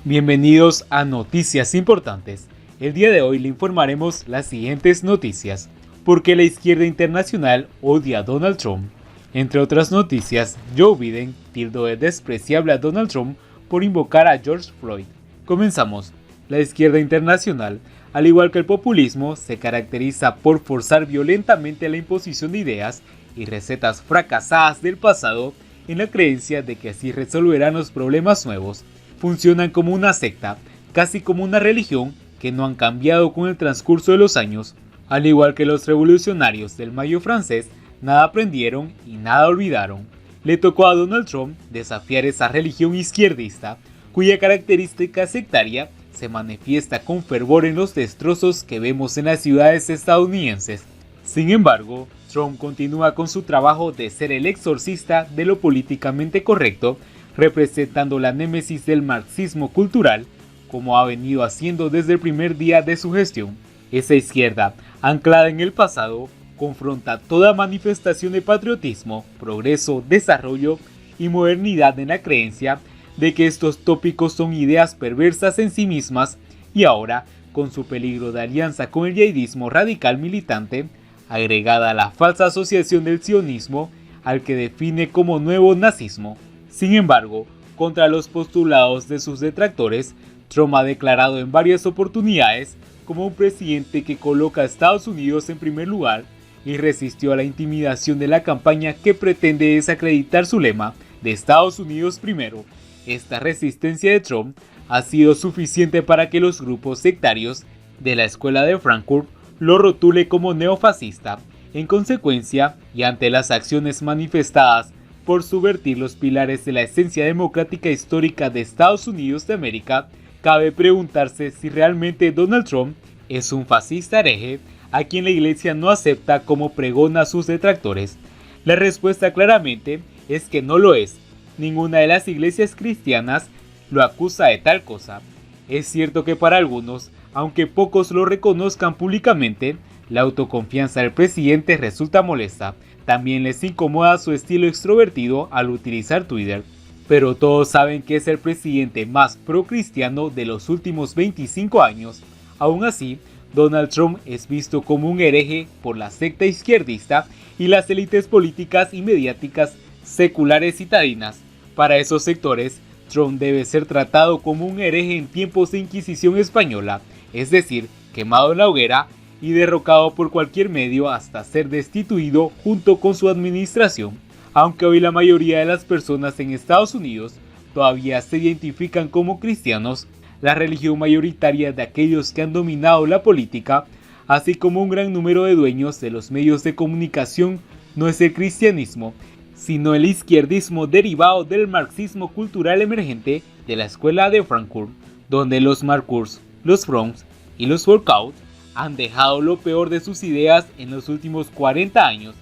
Bienvenidos a Noticias Importantes. El día de hoy le informaremos las siguientes noticias. ¿Por qué la izquierda internacional odia a Donald Trump? Entre otras noticias, Joe Biden tildó de despreciable a Donald Trump por invocar a George Floyd. Comenzamos. La izquierda internacional, al igual que el populismo, se caracteriza por forzar violentamente la imposición de ideas y recetas fracasadas del pasado en la creencia de que así resolverán los problemas nuevos. Funcionan como una secta, casi como una religión, que no han cambiado con el transcurso de los años. Al igual que los revolucionarios del Mayo francés, nada aprendieron y nada olvidaron. Le tocó a Donald Trump desafiar esa religión izquierdista, cuya característica sectaria se manifiesta con fervor en los destrozos que vemos en las ciudades estadounidenses. Sin embargo, Trump continúa con su trabajo de ser el exorcista de lo políticamente correcto, representando la némesis del marxismo cultural, como ha venido haciendo desde el primer día de su gestión. Esa izquierda, anclada en el pasado, confronta toda manifestación de patriotismo, progreso, desarrollo y modernidad en la creencia de que estos tópicos son ideas perversas en sí mismas y ahora, con su peligro de alianza con el yihadismo radical militante, agregada a la falsa asociación del sionismo al que define como nuevo nazismo. Sin embargo, contra los postulados de sus detractores, Trump ha declarado en varias oportunidades como un presidente que coloca a Estados Unidos en primer lugar y resistió a la intimidación de la campaña que pretende desacreditar su lema de Estados Unidos primero. Esta resistencia de Trump ha sido suficiente para que los grupos sectarios de la Escuela de Frankfurt lo rotule como neofascista. En consecuencia, y ante las acciones manifestadas por subvertir los pilares de la esencia democrática histórica de Estados Unidos de América, cabe preguntarse si realmente Donald Trump es un fascista hereje a quien la iglesia no acepta como pregona a sus detractores. La respuesta claramente es que no lo es. Ninguna de las iglesias cristianas lo acusa de tal cosa. Es cierto que para algunos, aunque pocos lo reconozcan públicamente, la autoconfianza del presidente resulta molesta. También les incomoda su estilo extrovertido al utilizar Twitter. Pero todos saben que es el presidente más pro-cristiano de los últimos 25 años. Aún así, Donald Trump es visto como un hereje por la secta izquierdista y las élites políticas y mediáticas seculares citadinas. Para esos sectores, Trump debe ser tratado como un hereje en tiempos de Inquisición española, es decir, quemado en la hoguera y derrocado por cualquier medio hasta ser destituido junto con su administración. Aunque hoy la mayoría de las personas en Estados Unidos todavía se identifican como cristianos, la religión mayoritaria de aquellos que han dominado la política, así como un gran número de dueños de los medios de comunicación, no es el cristianismo, sino el izquierdismo derivado del marxismo cultural emergente de la Escuela de Frankfurt, donde los Marcurs, los Froms y los Workout han dejado lo peor de sus ideas en los últimos 40 años,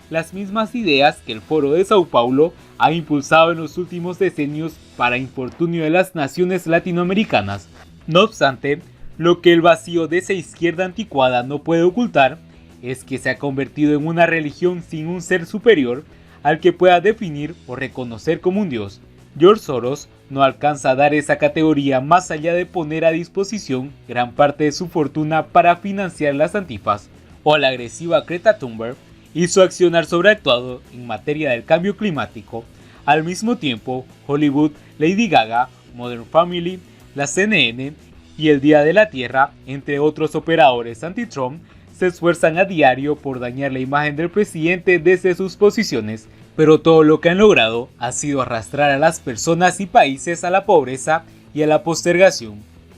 las mismas ideas que el Foro de Sao Paulo ha impulsado en los últimos decenios para infortunio de las naciones latinoamericanas. No obstante, lo que el vacío de esa izquierda anticuada no puede ocultar es que se ha convertido en una religión sin un ser superior al que pueda definir o reconocer como un dios. George Soros no alcanza a dar esa categoría más allá de poner a disposición gran parte de su fortuna para financiar las antifas, o la agresiva Greta Thunberg hizo accionar sobreactuado en materia del cambio climático. Al mismo tiempo, Hollywood, Lady Gaga, Modern Family, la CNN y el Día de la Tierra, entre otros operadores anti-Trump, se esfuerzan a diario por dañar la imagen del presidente desde sus posiciones, pero todo lo que han logrado ha sido arrastrar a las personas y países a la pobreza y a la postergación.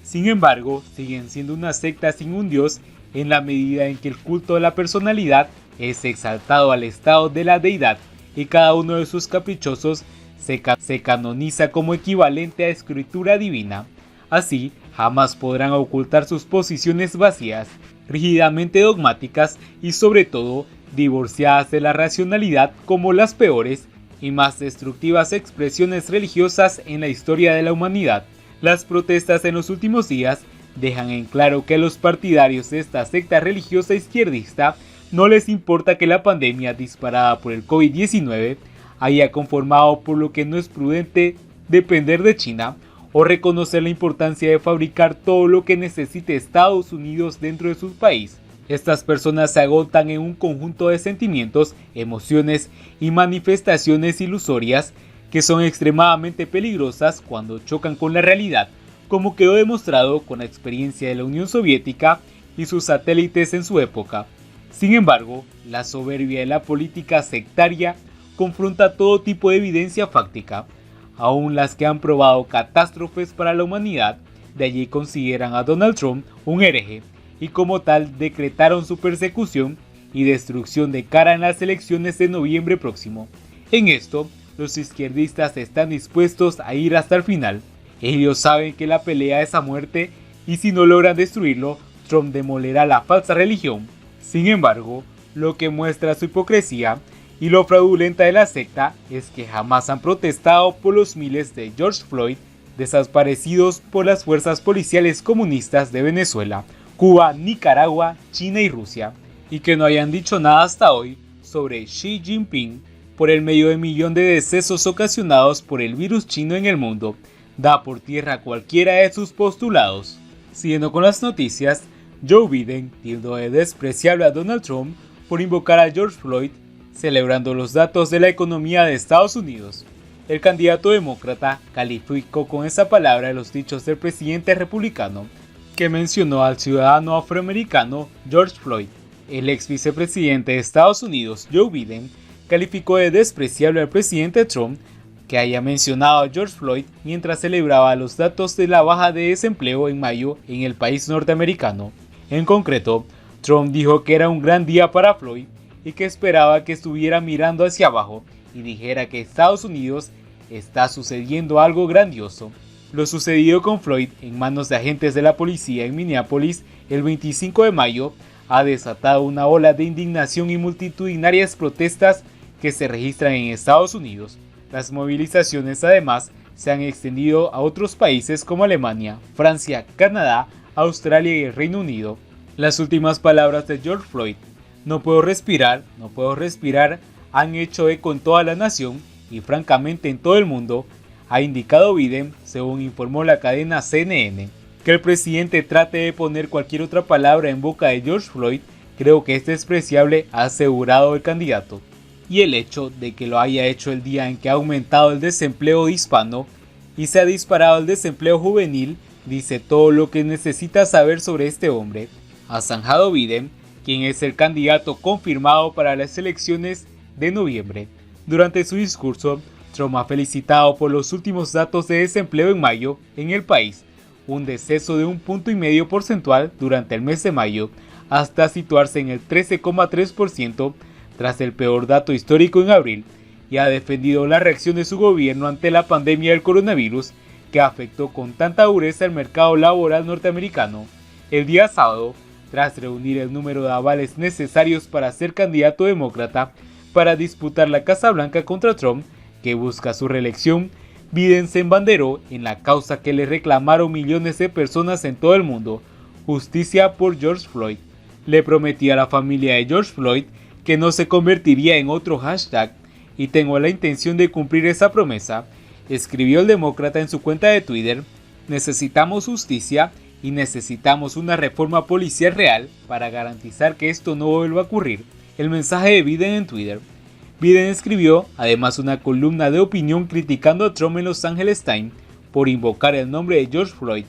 Sin embargo, siguen siendo una secta sin un dios en la medida en que el culto de la personalidad es exaltado al estado de la deidad y cada uno de sus caprichosos se canoniza como equivalente a escritura divina. Así, jamás podrán ocultar sus posiciones vacías, rígidamente dogmáticas y sobre todo divorciadas de la racionalidad como las peores y más destructivas expresiones religiosas en la historia de la humanidad. Las protestas en los últimos días dejan en claro que a los partidarios de esta secta religiosa izquierdista no les importa que la pandemia disparada por el COVID-19 haya conformado por lo que no es prudente depender de China o reconocer la importancia de fabricar todo lo que necesite Estados Unidos dentro de su país. Estas personas se agotan en un conjunto de sentimientos, emociones y manifestaciones ilusorias que son extremadamente peligrosas cuando chocan con la realidad, como quedó demostrado con la experiencia de la Unión Soviética y sus satélites en su época. Sin embargo, la soberbia de la política sectaria confronta todo tipo de evidencia fáctica, aun las que han probado catástrofes para la humanidad. De allí consideran a Donald Trump un hereje y como tal decretaron su persecución y destrucción de cara en las elecciones de noviembre próximo. En esto, los izquierdistas están dispuestos a ir hasta el final. Ellos saben que la pelea es a muerte y si no logran destruirlo, Trump demolerá la falsa religión. Sin embargo, lo que muestra su hipocresía y lo fraudulenta de la secta es que jamás han protestado por los miles de George Floyd desaparecidos por las fuerzas policiales comunistas de Venezuela, Cuba, Nicaragua, China y Rusia, y que no hayan dicho nada hasta hoy sobre Xi Jinping por el medio de millón de decesos ocasionados por el virus chino en el mundo, da por tierra cualquiera de sus postulados. Siguiendo con las noticias, Joe Biden tildó de despreciable a Donald Trump por invocar a George Floyd, celebrando los datos de la economía de Estados Unidos. El candidato demócrata calificó con esa palabra los dichos del presidente republicano, que mencionó al ciudadano afroamericano George Floyd. El ex vicepresidente de Estados Unidos, Joe Biden, calificó de despreciable al presidente Trump que haya mencionado a George Floyd mientras celebraba los datos de la baja de desempleo en mayo en el país norteamericano. En concreto, Trump dijo que era un gran día para Floyd y que esperaba que estuviera mirando hacia abajo y dijera que Estados Unidos está sucediendo algo grandioso. Lo sucedido con Floyd en manos de agentes de la policía en Minneapolis el 25 de mayo ha desatado una ola de indignación y multitudinarias protestas que se registran en Estados Unidos. Las movilizaciones además se han extendido a otros países como Alemania, Francia, Canadá, Australia y el Reino Unido. Las últimas palabras de George Floyd, no puedo respirar, han hecho eco en toda la nación y francamente en todo el mundo, ha indicado Biden, según informó la cadena CNN. Que el presidente trate de poner cualquier otra palabra en boca de George Floyd, creo que es despreciable, ha asegurado el candidato. Y el hecho de que lo haya hecho el día en que ha aumentado el desempleo hispano y se ha disparado el desempleo juvenil, dice todo lo que necesita saber sobre este hombre, ha zanjado Biden, quien es el candidato confirmado para las elecciones de noviembre. Durante su discurso, Trump ha felicitado por los últimos datos de desempleo en mayo en el país, un descenso de 1,5 puntos porcentual durante el mes de mayo, hasta situarse en el 13,3% tras el peor dato histórico en abril, y ha defendido la reacción de su gobierno ante la pandemia del coronavirus que afectó con tanta dureza el mercado laboral norteamericano. El día sábado, tras reunir el número de avales necesarios para ser candidato demócrata para disputar la Casa Blanca contra Trump, que busca su reelección, Biden se embanderó en la causa que le reclamaron millones de personas en todo el mundo, justicia por George Floyd. Le prometí a la familia de George Floyd que no se convertiría en otro hashtag y tengo la intención de cumplir esa promesa, escribió el demócrata en su cuenta de Twitter. Necesitamos justicia y necesitamos una reforma policial real para garantizar que esto no vuelva a ocurrir. El mensaje de Biden en Twitter. Biden escribió además una columna de opinión criticando a Trump en Los Angeles Times por invocar el nombre de George Floyd.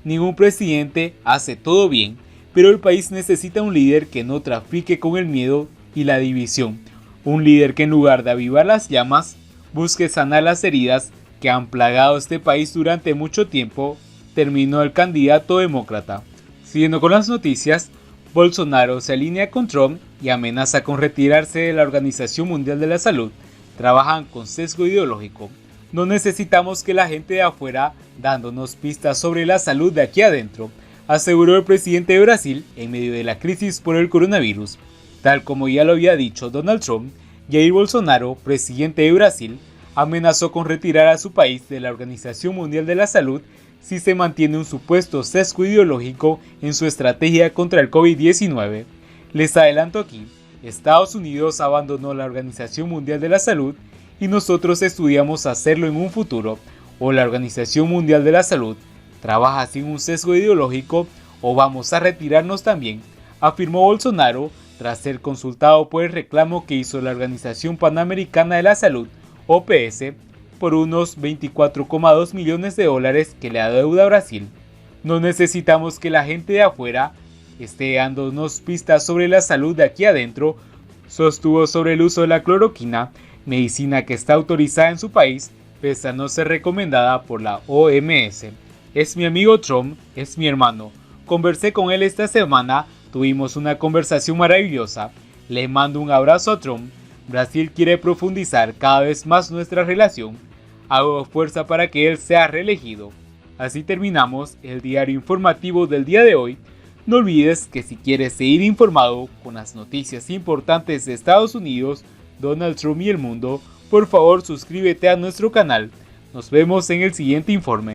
Ningún presidente hace todo bien, pero el país necesita un líder que no trafique con el miedo y la división. Un líder que en lugar de avivar las llamas, busque sanar las heridas que han plagado este país durante mucho tiempo, terminó el candidato demócrata. Siguiendo con las noticias, Bolsonaro se alinea con Trump y amenaza con retirarse de la Organización Mundial de la Salud. Trabajan con sesgo ideológico. No necesitamos que la gente de afuera dándonos pistas sobre la salud de aquí adentro, aseguró el presidente de Brasil en medio de la crisis por el coronavirus. Tal como ya lo había dicho Donald Trump, Jair Bolsonaro, presidente de Brasil, amenazó con retirar a su país de la Organización Mundial de la Salud si se mantiene un supuesto sesgo ideológico en su estrategia contra el COVID-19. Les adelanto aquí, Estados Unidos abandonó la Organización Mundial de la Salud y nosotros estudiamos hacerlo en un futuro. o la Organización Mundial de la Salud trabaja sin un sesgo ideológico o vamos a retirarnos también, afirmó Bolsonaro tras ser consultado por el reclamo que hizo la Organización Panamericana de la Salud, OPS, por unos 24,2 millones de dólares que le adeuda a Brasil. No necesitamos que la gente de afuera esté dándonos pistas sobre la salud de aquí adentro, sostuvo sobre el uso de la cloroquina, medicina que está autorizada en su país, pese a no ser recomendada por la OMS. Es mi amigo Trump, es mi hermano. Conversé con él esta semana, tuvimos una conversación maravillosa. Le mando un abrazo a Trump. Brasil quiere profundizar cada vez más nuestra relación. Hago fuerza para que él sea reelegido. Así terminamos el diario informativo del día de hoy. No olvides que si quieres seguir informado con las noticias importantes de Estados Unidos, Donald Trump y el mundo, por favor suscríbete a nuestro canal. Nos vemos en el siguiente informe.